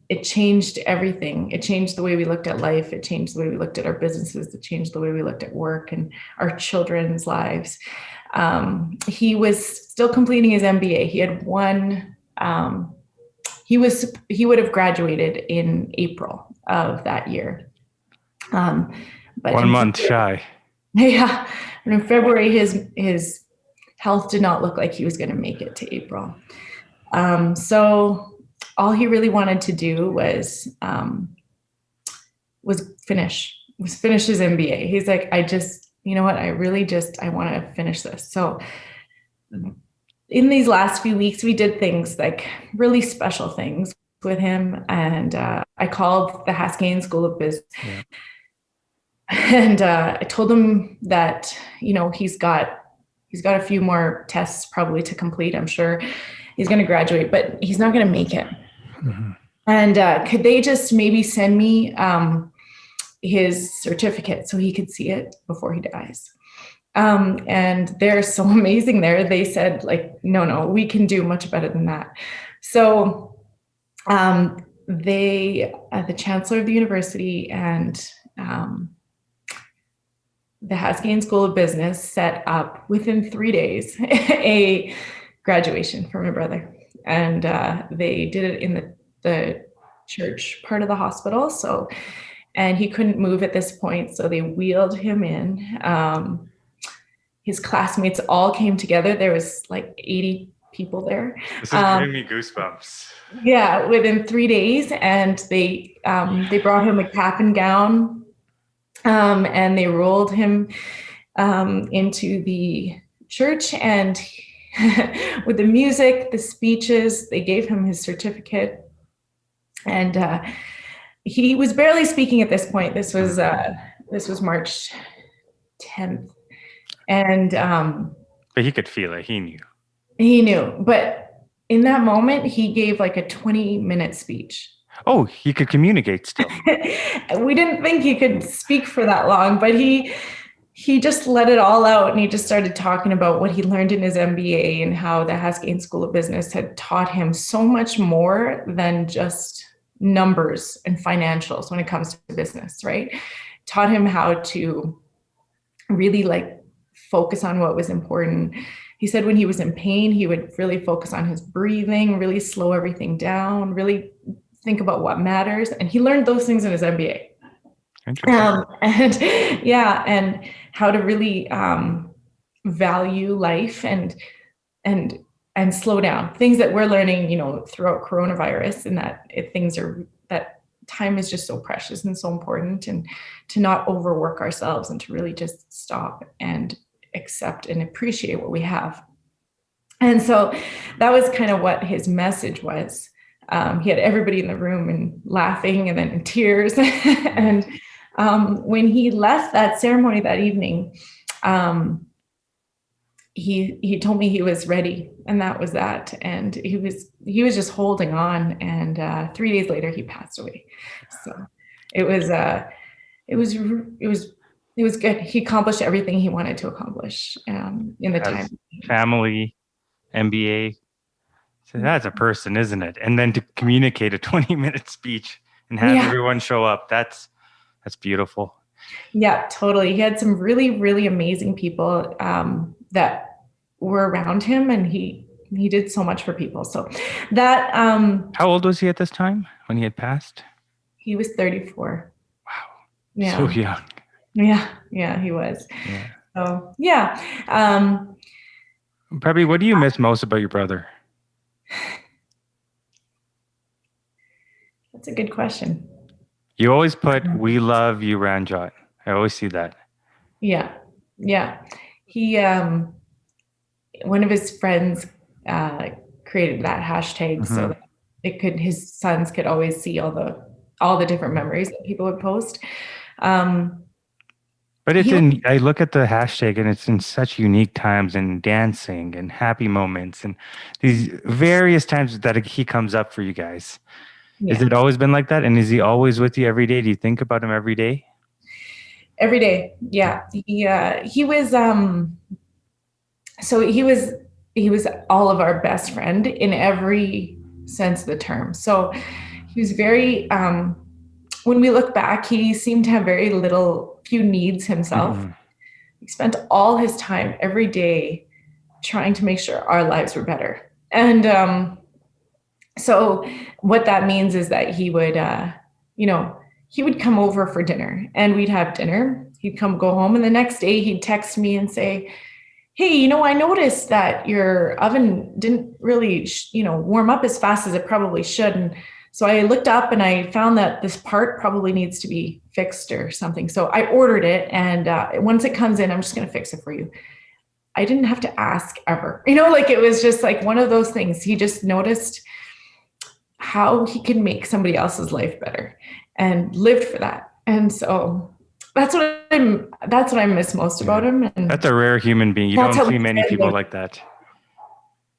it changed everything. It changed the way we looked at life. It changed the way we looked at our businesses. It changed the way we looked at work and our children's lives. He was still completing his MBA. He had one. He would have graduated in April of that year. But 1 month shy. Yeah, and in February, his health did not look like he was going to make it to April. So all he really wanted to do was finish his MBA. He's like, you know what? I want to finish this. So in these last few weeks, we did things like really special things with him. And I called the Haskayne School of Business. Yeah. And I told him that, he's got a few more tests probably to complete. I'm sure he's going to graduate, but he's not going to make it. Mm-hmm. And could they just maybe send me his certificate so he could see it before he dies? And they're so amazing there. They said, like, no, we can do much better than that. So the chancellor of the university and the Haskayne School of Business set up within 3 days a graduation for my brother. And they did it in the church part of the hospital. And he couldn't move at this point. So they wheeled him in. His classmates all came together. There was like 80 people there. This is giving me goosebumps. Yeah, within 3 days. And they brought him a cap and gown. And they rolled him into the church, and with the music, the speeches, they gave him his certificate. And he was barely speaking at this point. This was March 10th. And but he could feel it. He knew. He knew. But in that moment, he gave like a 20-minute speech. Oh, he could communicate still. We didn't think he could speak for that long, but he just let it all out, and he just started talking about what he learned in his MBA and how the Haskayne School of Business had taught him so much more than just numbers and financials when it comes to business, right? Taught him how to really focus on what was important. He said when he was in pain, he would really focus on his breathing, really slow everything down, really think about what matters. And he learned those things in his MBA. And how to really value life and slow down. Things that we're learning, throughout coronavirus, and that time is just so precious and so important, and to not overwork ourselves and to really just stop and accept and appreciate what we have. And so that was kind of what his message was. He had everybody in the room and laughing and then in tears. And when he left that ceremony that evening, he told me he was ready, and that was that. And he was just holding on. And 3 days later, he passed away. So it was good. He accomplished everything he wanted to accomplish in the time. Family, MBA. So that's a person, isn't it? And then to communicate a 20-minute speech and have everyone show up, that's beautiful. Yeah, totally. He had some really, really amazing people that were around him, and he did so much for people. So that. How old was he at this time when he had passed? He was 34. Wow. Yeah. So young. Yeah, he was. Yeah. So yeah. Probably, what do you miss most about your brother? That's a good question. You always put, "We love you, Ranjot." I always see that. Yeah. He, one of his friends created that hashtag so that his sons could always see all the different memories that people would post. But I look at the hashtag, and it's in such unique times, and dancing and happy moments and these various times that he comes up for you guys. Yeah. Has it always been like that? And is he always with you every day? Do you think about him every day? Every day. Yeah. He was, so he was all of our best friend in every sense of the term. So he was very, when we look back, he seemed to have very few needs himself. Mhm. He spent all his time every day trying to make sure our lives were better. And so what that means is that he would, he would come over for dinner and we'd have dinner. He'd go home, and the next day he'd text me and say, hey, I noticed that your oven didn't really, warm up as fast as it probably should. And so I looked up and I found that this part probably needs to be fixed or something. So I ordered it. And once it comes in, I'm just going to fix it for you. I didn't have to ask ever, like it was just like one of those things. He just noticed how he could make somebody else's life better and lived for that. And so that's what I miss most about him. And that's a rare human being. You don't see many people like that.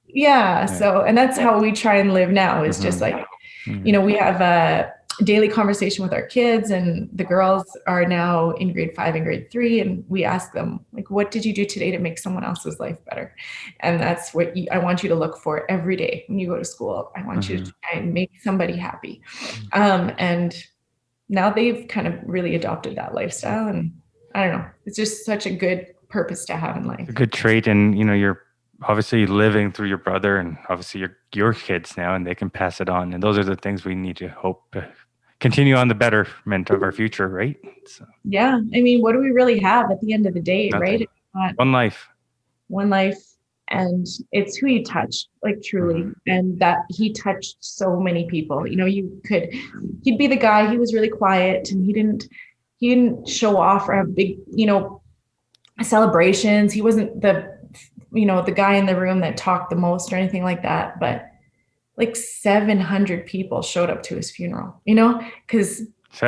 Yeah. So, and that's how we try and live now, is just like, we have a daily conversation with our kids, and the girls are now in grade 5 and grade 3. And we ask them, like, what did you do today to make someone else's life better? And that's what I want you to look for every day when you go to school. I want you to try and make somebody happy. And now they've kind of really adopted that lifestyle. And I don't know, it's just such a good purpose to have in life. A good trait. And, you're obviously living through your brother and obviously your kids now, and they can pass it on. And those are the things we need to hope to continue on the betterment of our future, right? So, yeah. I mean, what do we really have at the end of the day, nothing. Right? It's not one life. And it's who you touch, like truly. And that he touched so many people. He'd be the guy, he was really quiet, and he didn't show off or have big, celebrations. He wasn't the guy in the room that talked the most or anything like that. But like 700 people showed up to his funeral, because